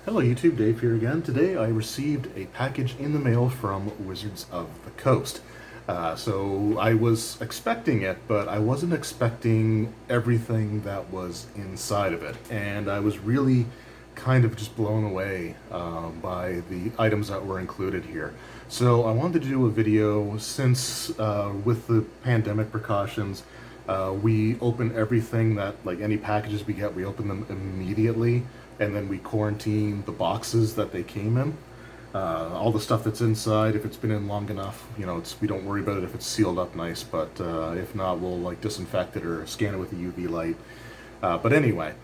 Hello YouTube, Dave here again. Today I received a package in the mail from Wizards of the Coast. So I was expecting it, but I wasn't expecting everything that was inside of it. And I was really kind of just blown away by the items that were included here. So I wanted to do a video since with the pandemic precautions, we open everything that, like any packages we get, we open them immediately, and then we quarantine the boxes that they came in. All the stuff that's inside, if it's been in long enough, we don't worry about it if it's sealed up nice, but if not, we'll like disinfect it or scan it with a UV light. But anyway,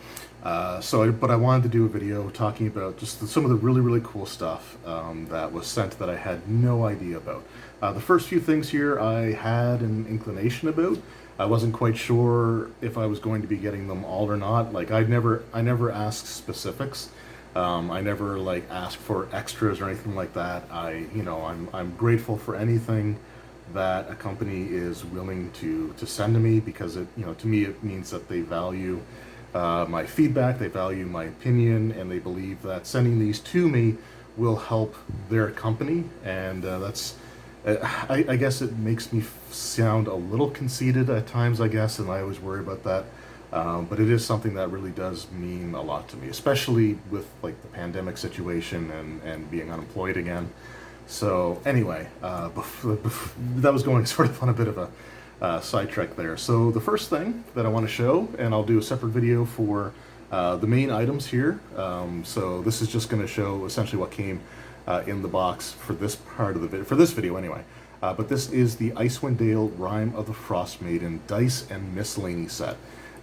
but I wanted to do a video talking about just some of the really, really cool stuff that was sent that I had no idea about. The first few things here I had an inclination about. I wasn't quite sure if I was going to be getting them all or not. Like I never asked specifics. I never like asked for extras or anything like that. I'm grateful for anything that a company is willing to send to me, because to me it means that they value my feedback, they value my opinion, and they believe that sending these to me will help their company. And I guess it makes me sound a little conceited at times, I guess, and I always worry about that. But it is something that really does mean a lot to me, especially with like the pandemic situation and being unemployed again. So anyway, that was going sort of on a bit of a sidetrack there. So the first thing that I want to show, and I'll do a separate video for the main items here. So this is just going to show essentially what came in the box for this part of the video, for this video anyway. But this is the Icewind Dale Rime of the Frost Maiden Dice and Miscellany set.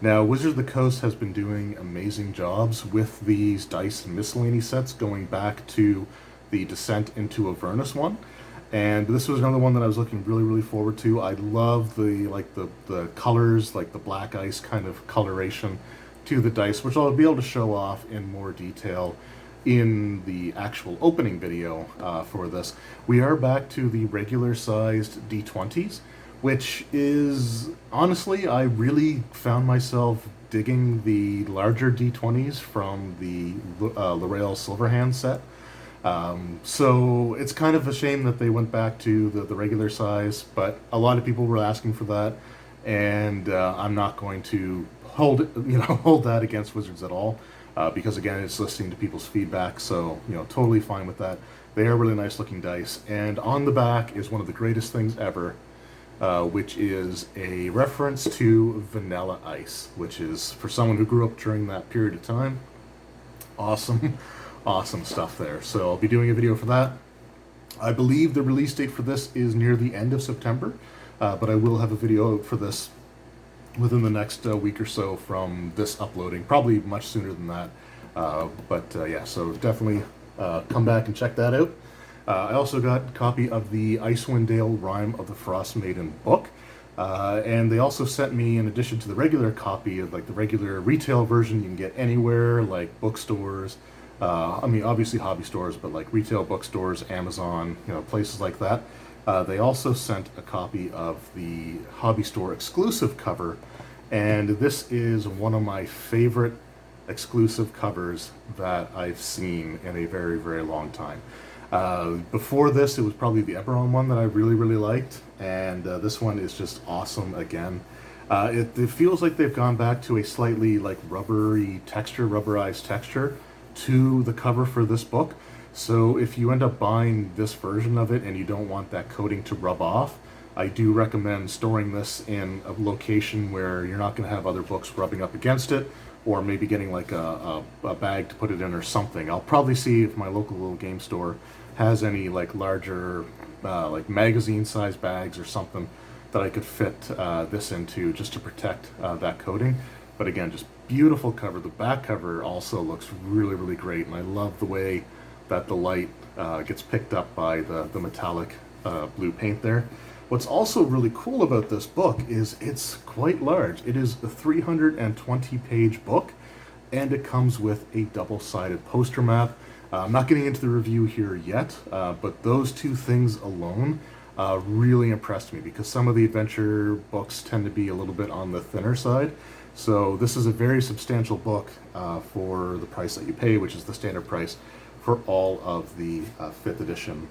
Now, Wizards of the Coast has been doing amazing jobs with these dice and miscellany sets, going back to the Descent into Avernus one. And this was another one that I was looking really, really forward to. I love the colors, like the black ice kind of coloration to the dice, which I'll be able to show off in more detail in the actual opening video for this. We are back to the regular sized D20s, which is, honestly, I really found myself digging the larger D20s from the L'Oreal Silverhand set. So it's kind of a shame that they went back to the regular size, but a lot of people were asking for that, and I'm not going to hold that against Wizards at all. Because again, it's listening to people's feedback, so totally fine with that. They are really nice looking dice, and on the back is one of the greatest things ever, which is a reference to Vanilla Ice, which is, for someone who grew up during that period of time, awesome, awesome stuff there. So I'll be doing a video for that. I believe the release date for this is near the end of September, but I will have a video for this within the next week or so from this uploading, probably much sooner than that. Yeah, so definitely come back and check that out. I also got a copy of the Icewind Dale Rime of the Frost Maiden book, and they also sent me, in addition to the regular copy of like the regular retail version you can get anywhere, like bookstores, I mean obviously hobby stores, but like retail bookstores, Amazon, places like that. They also sent a copy of the hobby store exclusive cover, and this is one of my favorite exclusive covers that I've seen in a very, very long time. Before this, it was probably the Eberron one that I really, really liked, and this one is just awesome again. It feels like they've gone back to a slightly like rubberized texture to the cover for this book. So if you end up buying this version of it and you don't want that coating to rub off, I do recommend storing this in a location where you're not going to have other books rubbing up against it, or maybe getting like a bag to put it in or something. I'll probably see if my local little game store has any like larger like magazine size bags or something that I could fit this into, just to protect that coating. But again, just beautiful cover. The back cover also looks really, really great, and I love the way that the light gets picked up by the metallic blue paint there. What's also really cool about this book is it's quite large. It is a 320-page book, and it comes with a double-sided poster map. I'm not getting into the review here yet, but those two things alone really impressed me, because some of the adventure books tend to be a little bit on the thinner side. So this is a very substantial book for the price that you pay, which is the standard price for all of the 5th edition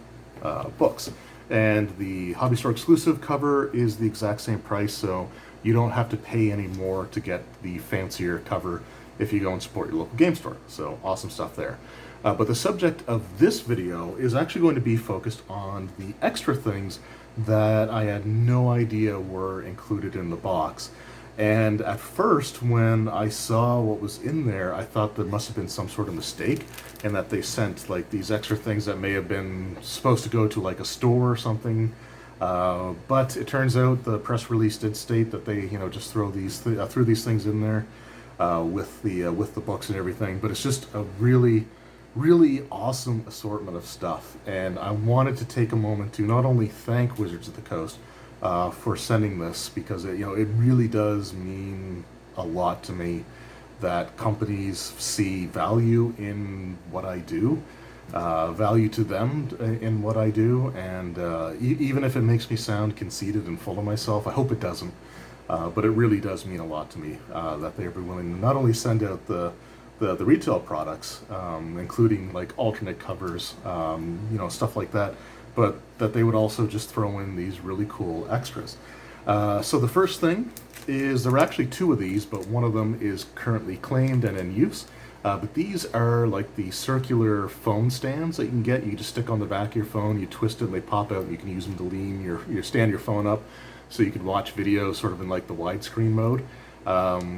books. And the Hobby Store exclusive cover is the exact same price, so you don't have to pay any more to get the fancier cover if you go and support your local game store. So awesome stuff there. But the subject of this video is actually going to be focused on the extra things that I had no idea were included in the box. And at first, when I saw what was in there, I thought there must have been some sort of mistake, and that they sent like these extra things that may have been supposed to go to like a store or something. But it turns out the press release did state that they, just threw these things in there with the books and everything. But it's just a really awesome assortment of stuff, and I wanted to take a moment to not only thank Wizards of the Coast for sending this, because it really does mean a lot to me that companies see value in what I do, value to them in what I do, and even if it makes me sound conceited and full of myself, I hope it doesn't, but it really does mean a lot to me that they are willing to not only send out the retail products, including like alternate covers, stuff like that, but that they would also just throw in these really cool extras. So the first thing is there are actually 2 of these, but one of them is currently claimed and in use. But these are like the circular phone stands that you can get. You just stick on the back of your phone, you twist it, and they pop out, and you can use them to lean your stand your phone up, so you can watch videos sort of in like the widescreen mode.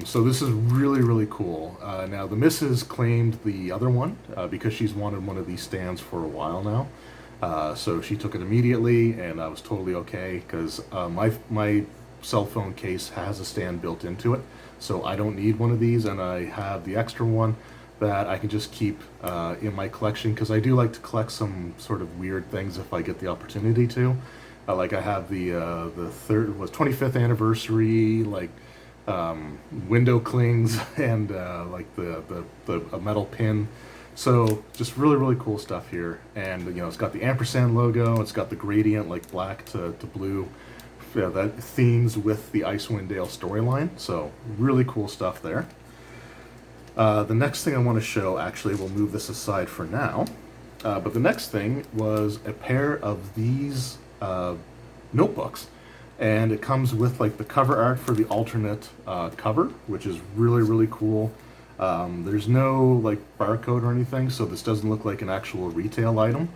So this is really cool. Now the missus claimed the other one because she's wanted one of these stands for a while now. So she took it immediately, and I was totally okay, because my cell phone case has a stand built into it, so I don't need one of these, and I have the extra one that I can just keep in my collection, because I do like to collect some sort of weird things if I get the opportunity to. Like I have the 25th anniversary window clings and like a metal pin. So just really cool stuff here, and it's got the ampersand logo, it's got the gradient like black to blue, that themes with the Icewind Dale storyline, so really cool stuff there. The next thing I want to show, actually we'll move this aside for now, but the next thing was a pair of these notebooks, and it comes with like the cover art for the alternate cover, which is really cool. There's no like barcode or anything, so this doesn't look like an actual retail item.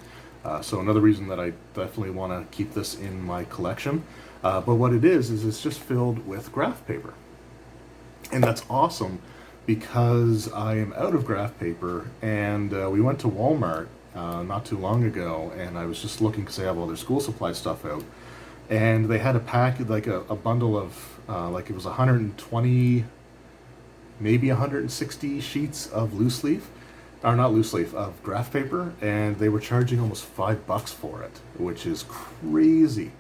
So another reason that I definitely want to keep this in my collection. But what it is it's just filled with graph paper. And that's awesome, because I am out of graph paper, and we went to Walmart not too long ago, and I was just looking because they have all their school supply stuff out. And they had a pack, like a bundle of, like it was 120, maybe 160 sheets of loose leaf, or not loose leaf, of graph paper, and they were charging almost $5 for it, which is crazy.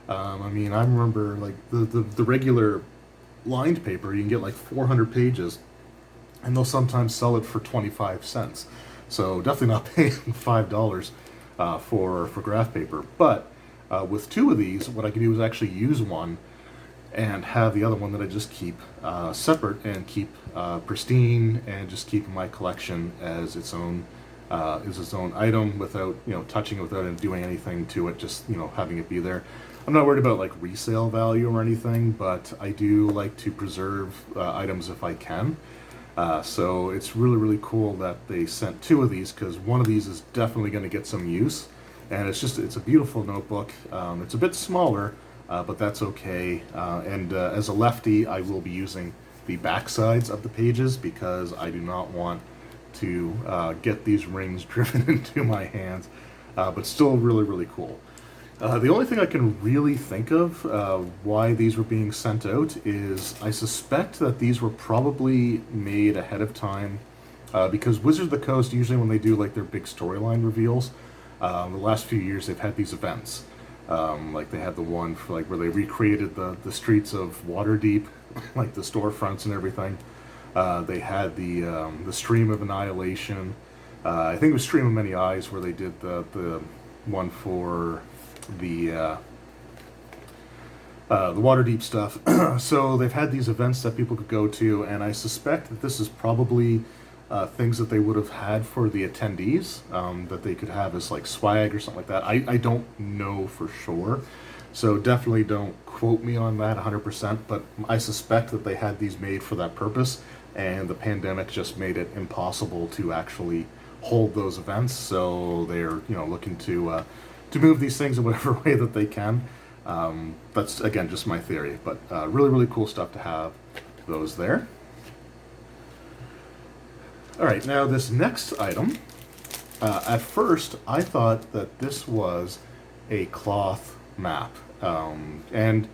I mean, I remember like the regular lined paper, you can get like 400 pages, and they'll sometimes sell it for 25 cents. So definitely not paying $5 for graph paper. But with 2 of these, what I can do is actually use one and have the other one that I just keep separate and keep pristine, and just keep in my collection as its own item, without touching it, without doing anything to it, just having it be there. I'm not worried about like resale value or anything, but I do like to preserve items if I can. So it's really cool that they sent 2 of these, because one of these is definitely going to get some use, and it's a beautiful notebook. It's a bit smaller, but that's okay. And as a lefty, I will be using the back sides of the pages, because I do not want to get these rings driven into my hands, but still really cool. The only thing I can really think of why these were being sent out is I suspect that these were probably made ahead of time, because Wizards of the Coast, usually when they do like their big storyline reveals, the last few years they've had these events. Like they had the one for like where they recreated the streets of Waterdeep, like the storefronts and everything. They had the Stream of Annihilation. I think it was Stream of Many Eyes, where they did the one for the the Waterdeep stuff. So they've had these events that people could go to, and I suspect that this is probably things that they would have had for the attendees, that they could have as like swag or something like that. I don't know for sure, so definitely don't quote me on that 100%, but I suspect that they had these made for that purpose, and the pandemic just made it impossible to actually hold those events, so they're, looking to move these things in whatever way that they can. That's, again, just my theory, but really, really cool stuff to have those there. All right, now this next item, at first I thought that this was a cloth map, and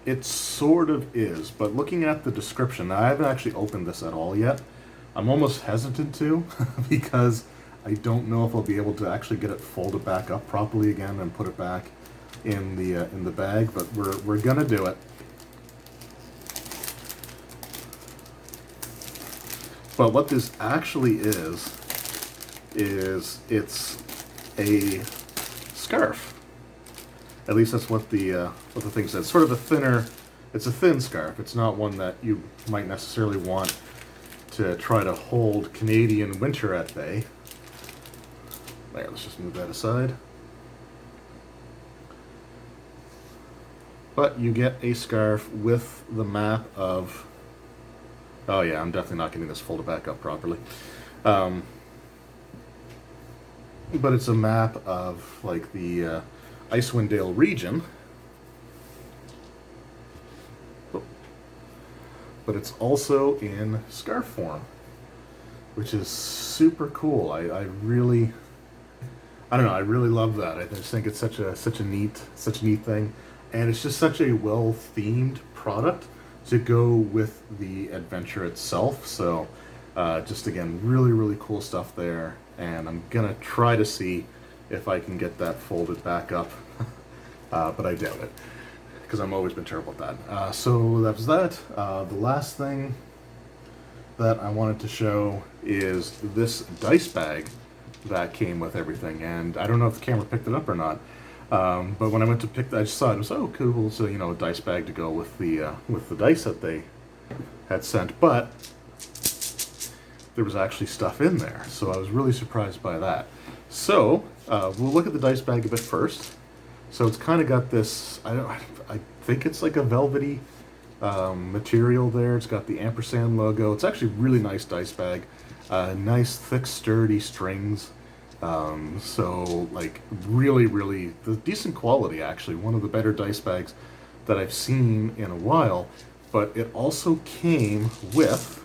it sort of is, but looking at the description, now I haven't actually opened this at all yet. I'm almost hesitant to because I don't know if I'll be able to actually get it folded back up properly again and put it back in the bag, but we're gonna do it. But what this actually is it's a scarf. At least that's what the thing says. Sort of a thinner, it's a thin scarf. It's not one that you might necessarily want to try to hold Canadian winter at bay. There, let's just move that aside. But you get a scarf with the map of... Oh yeah, I'm definitely not getting this folded back up properly. But it's a map of like the Icewind Dale region. But it's also in scarf form, which is super cool. I really, I don't know, I really love that. I just think it's such a neat thing, and it's just such a well themed product to go with the adventure itself. So just again, really, really cool stuff there, and I'm gonna try to see if I can get that folded back up, but I doubt it, because I've always been terrible at that. So that was that. The last thing that I wanted to show is this dice bag that came with everything, and I don't know if the camera picked it up or not. But when I went to pick, I just saw it. It was, oh, cool. So a dice bag to go with the dice that they had sent. But there was actually stuff in there, so I was really surprised by that. So we'll look at the dice bag a bit first. So it's kind of got this. I think it's like a velvety material there. It's got the ampersand logo. It's actually a really nice dice bag. Nice, thick, sturdy strings. So like really, really decent quality, actually. One of the better dice bags that I've seen in a while. But it also came with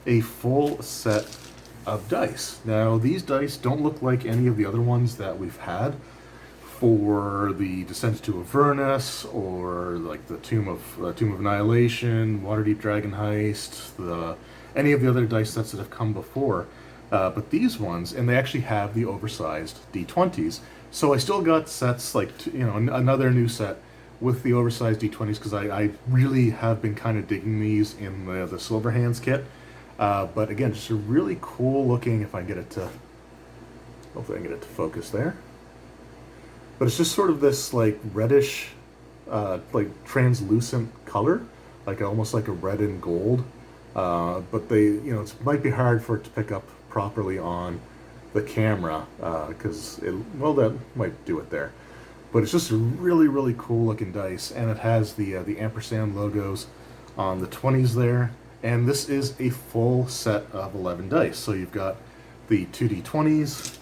a full set of dice. Now, these dice don't look like any of the other ones that we've had for the Descent to Avernus, or like the Tomb of Annihilation, Waterdeep Dragon Heist, any of the other dice sets that have come before. But these ones, and they actually have the oversized D20s. So I still got sets like, another new set with the oversized D20s, because I really have been kind of digging these in the Silver Hands kit. But again, just a really cool looking, if I get it to, hopefully I can get it to focus there. But it's just sort of this like reddish, like translucent color, like almost like a red and gold. But they, it might be hard for it to pick up properly on the camera, because that might do it there. But it's just a really, really cool looking dice, and it has the ampersand logos on the 20s there. And this is a full set of 11 dice. So you've got the 2d20s,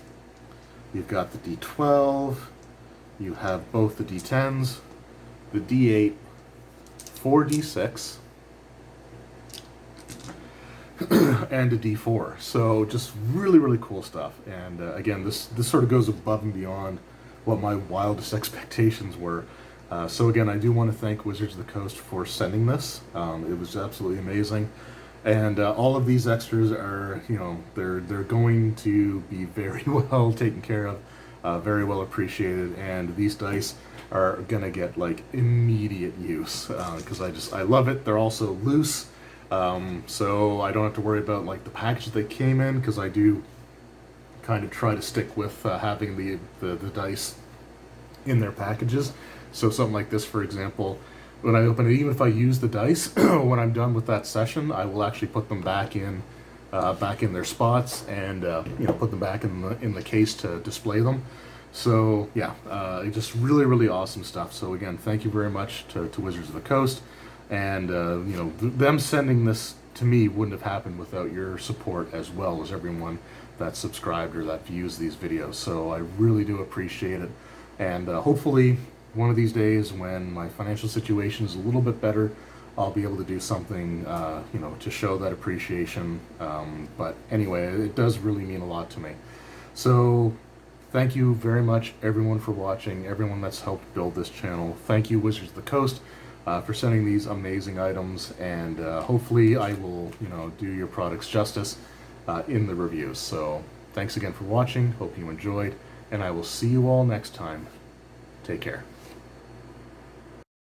you've got the d12, you have both the d10s, the d8, 4d6, and a d4. So just really, really cool stuff. And again, this sort of goes above and beyond what my wildest expectations were. So again, I do want to thank Wizards of the Coast for sending this. It was absolutely amazing. And all of these extras are, they're going to be very well taken care of, very well appreciated, and these dice are gonna get like immediate use, because I love it. They're also loose, so I don't have to worry about like the package that they came in, because I do kind of try to stick with having the dice in their packages. So something like this, for example, when I open it, even if I use the dice, when I'm done with that session, I will actually put them back in their spots, and put them back in the case to display them. So yeah, just really, really awesome stuff. So again, thank you very much to Wizards of the Coast, and them sending this to me wouldn't have happened without your support, as well as everyone that's subscribed or that views these videos. So I really do appreciate it, and hopefully one of these days, when my financial situation is a little bit better, I'll be able to do something, to show that appreciation. But anyway, it does really mean a lot to me. So thank you very much, everyone, for watching, everyone that's helped build this channel. Thank you, Wizards of the Coast, for sending these amazing items, and hopefully I will, do your products justice in the reviews. So thanks again for watching. Hope you enjoyed, and I will see you all next time. Take care.